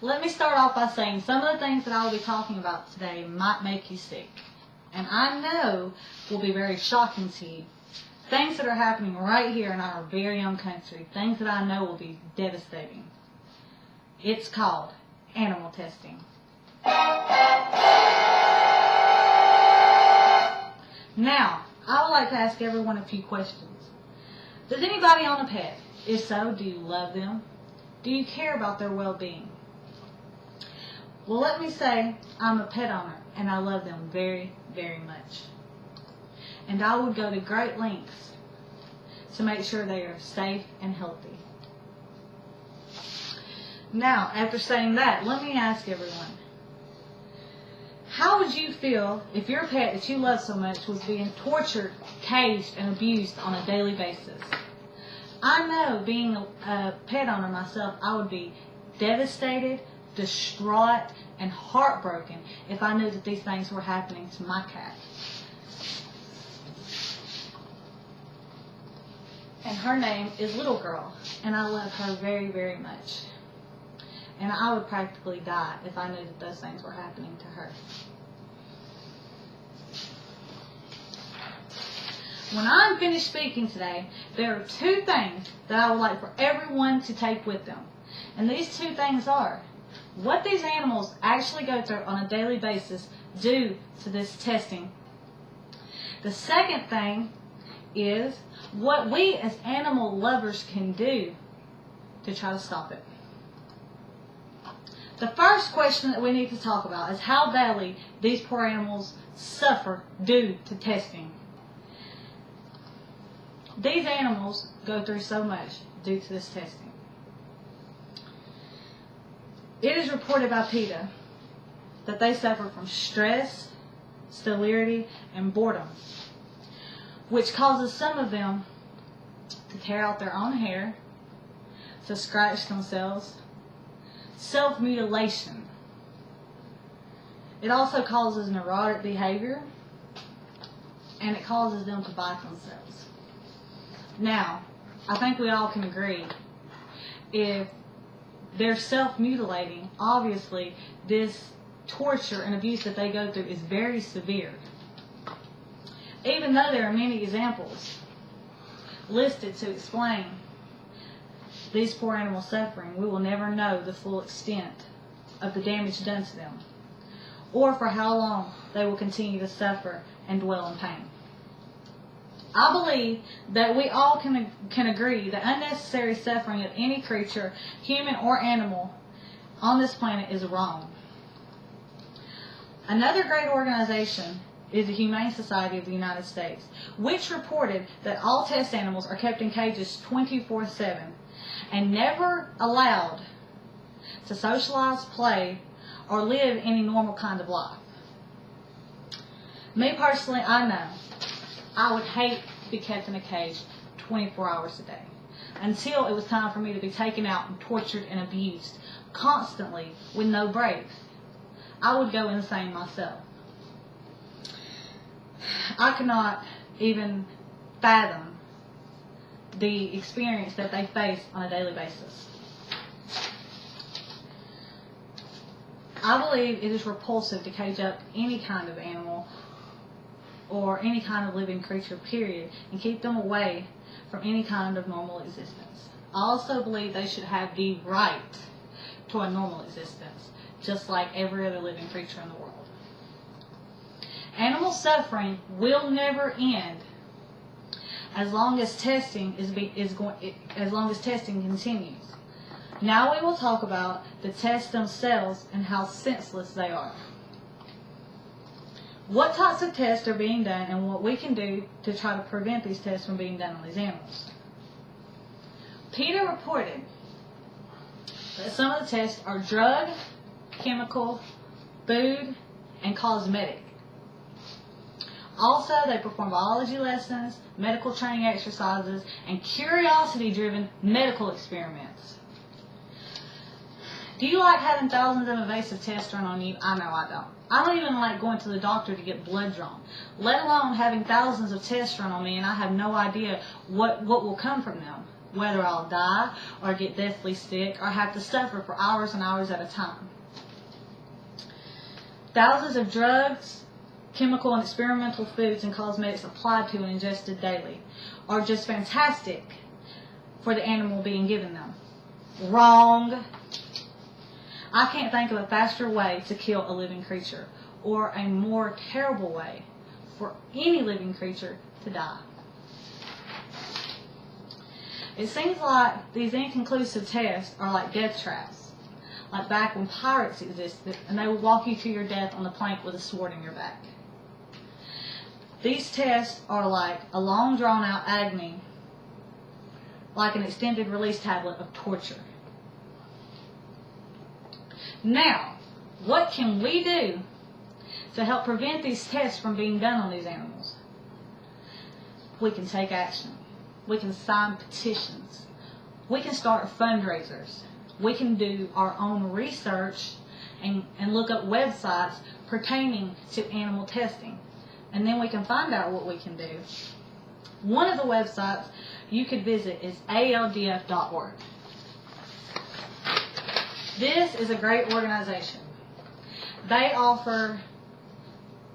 Let me start off by saying some of the things that I will be talking about today might make you sick. And I know will be very shocking to you. Things that are happening right here in our very own country. Things that I know will be devastating. It's called animal testing. Now, I would like to ask everyone a few questions. Does anybody own a pet? If so, do you love them? Do you care about their well-being? Well, let me say I'm a pet owner and I love them very, very much. And I would go to great lengths to make sure they are safe and healthy. Now, after saying that, let me ask everyone, how would you feel if your pet that you love so much was being tortured, caged, and abused on a daily basis? I know, being a pet owner myself, I would be devastated, distraught, and heartbroken if I knew that these things were happening to my cat. And her name is Little Girl, and I love her very, very much. And I would practically die if I knew that those things were happening to her. When I'm finished speaking today, there are two things that I would like for everyone to take with them. And these two things are what these animals actually go through on a daily basis due to this testing. The second thing is what we as animal lovers can do to try to stop it. The first question that we need to talk about is how badly these poor animals suffer due to testing. These animals go through so much due to this testing. It is reported by PETA that they suffer from stress, sterility, and boredom, which causes some of them to tear out their own hair, to scratch themselves, self-mutilation. It also causes neurotic behavior, and it causes them to bite themselves. Now, I think we all can agree, if they're self-mutilating, obviously this torture and abuse that they go through is very severe. Even though there are many examples listed to explain these poor animals suffering, we will never know the full extent of the damage done to them, or for how long they will continue to suffer and dwell in pain. I believe that we all can agree that unnecessary suffering of any creature, human or animal, on this planet is wrong. Another great organization is the Humane Society of the United States, which reported that all test animals are kept in cages 24/7 and never allowed to socialize, play, or live any normal kind of life. Me personally, I know I would hate to be kept in a cage 24 hours a day until it was time for me to be taken out and tortured and abused constantly with no breaks. I would go insane myself. I cannot even fathom the experience that they face on a daily basis. I believe it is repulsive to cage up any kind of animal or any kind of living creature, period, and keep them away from any kind of normal existence. I also believe they should have the right to a normal existence, just like every other living creature in the world. Animal suffering will never end as long as testing continues. Now we will talk about the tests themselves and how senseless they are. What types of tests are being done and what we can do to try to prevent these tests from being done on these animals. PETA reported that some of the tests are drug, chemical, food, and cosmetic. Also, they perform biology lessons, medical training exercises, and curiosity-driven medical experiments. Do you like having thousands of invasive tests run on you? I know I don't. I don't even like going to the doctor to get blood drawn, let alone having thousands of tests run on me and I have no idea what will come from them. whether I'll die or get deathly sick or have to suffer for hours and hours at a time. Thousands of drugs, chemical and experimental foods and cosmetics applied to and ingested daily are just fantastic for the animal being given them. Wrong. I can't think of a faster way to kill a living creature or a more terrible way for any living creature to die. It seems like these inconclusive tests are like death traps, like back when pirates existed and they would walk you to your death on the plank with a sword in your back. These tests are like a long drawn out agony, like an extended release tablet of torture. Now, what can we do to help prevent these tests from being done on these animals? We can take action. We can sign petitions. We can start fundraisers. We can do our own research and look up websites pertaining to animal testing. And then we can find out what we can do. One of the websites you could visit is aldf.org. This is a great organization. They offer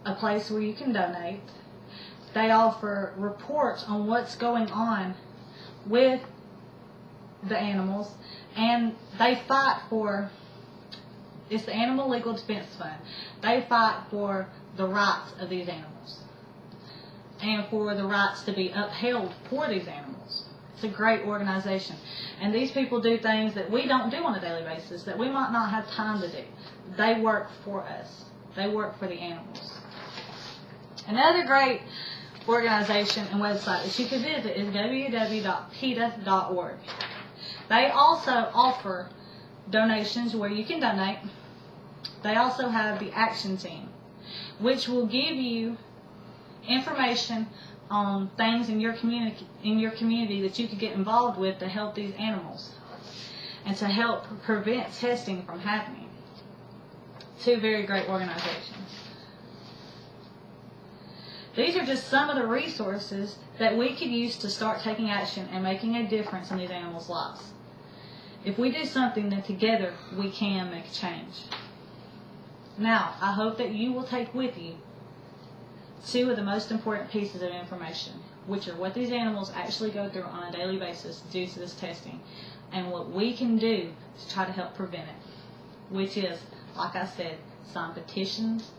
a place where you can donate. They offer reports on what's going on with the animals, and they fight for, it's the Animal Legal Defense Fund. They fight for the rights of these animals and for the rights to be upheld for these animals. It's a great organization. And these people do things that we don't do on a daily basis, that we might not have time to do. They work for us. They work for the animals. Another great organization and website that you can visit is www.peta.org. They also offer donations where you can donate. They also have the Action Team, which will give you information on things in your community that you could get involved with to help these animals and to help prevent testing from happening. Two very great organizations. These are just some of the resources that we could use to start taking action and making a difference in these animals' lives. If we do something, then together we can make a change. Now, I hope that you will take with you two of the most important pieces of information, which are what these animals actually go through on a daily basis due to this testing, and what we can do to try to help prevent it, which is, like I said, sign petitions,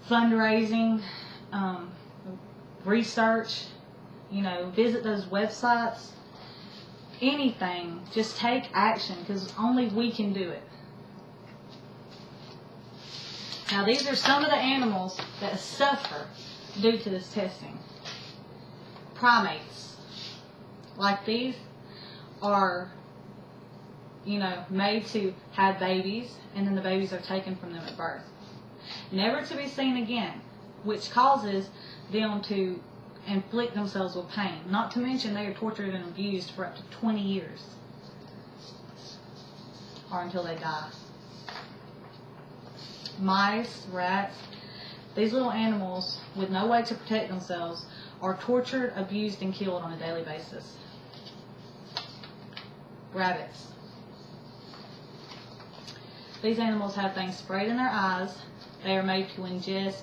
fundraising, research, visit those websites, anything. Just take action, because only we can do it. Now, these are some of the animals that suffer due to this testing. Primates, like these, are, made to have babies, and then the babies are taken from them at birth, never to be seen again, which causes them to inflict themselves with pain. Not to mention they are tortured and abused for up to 20 years, or until they die. Mice, rats, these little animals with no way to protect themselves are tortured, abused, and killed on a daily basis. Rabbits. These animals have things sprayed in their eyes. They are made to ingest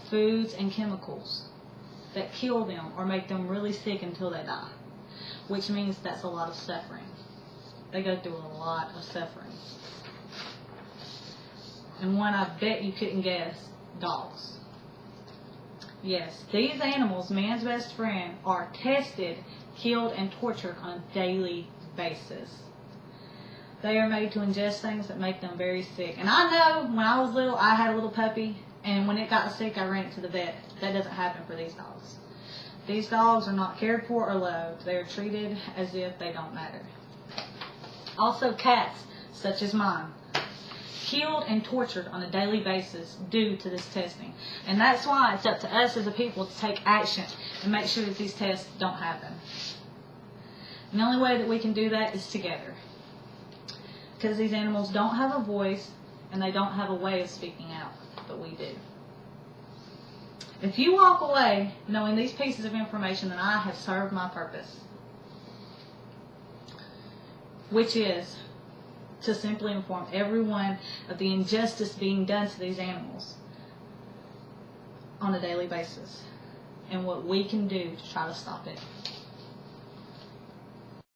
foods and chemicals that kill them or make them really sick until they die, which means that's a lot of suffering. They go through a lot of suffering. And one I bet you couldn't guess, dogs. Yes, these animals, man's best friend, are tested, killed, and tortured on a daily basis. They are made to ingest things that make them very sick. And I know when I was little, I had a little puppy, and when it got sick, I ran it to the vet. That doesn't happen for these dogs. These dogs are not cared for or loved. They are treated as if they don't matter. Also, cats, such as mine, killed and tortured on a daily basis due to this testing. And that's why it's up to us as a people to take action and make sure that these tests don't happen. And the only way that we can do that is together. Because these animals don't have a voice and they don't have a way of speaking out, but we do. If you walk away knowing these pieces of information, then I have served my purpose. which is to simply inform everyone of the injustice being done to these animals on a daily basis and what we can do to try to stop it.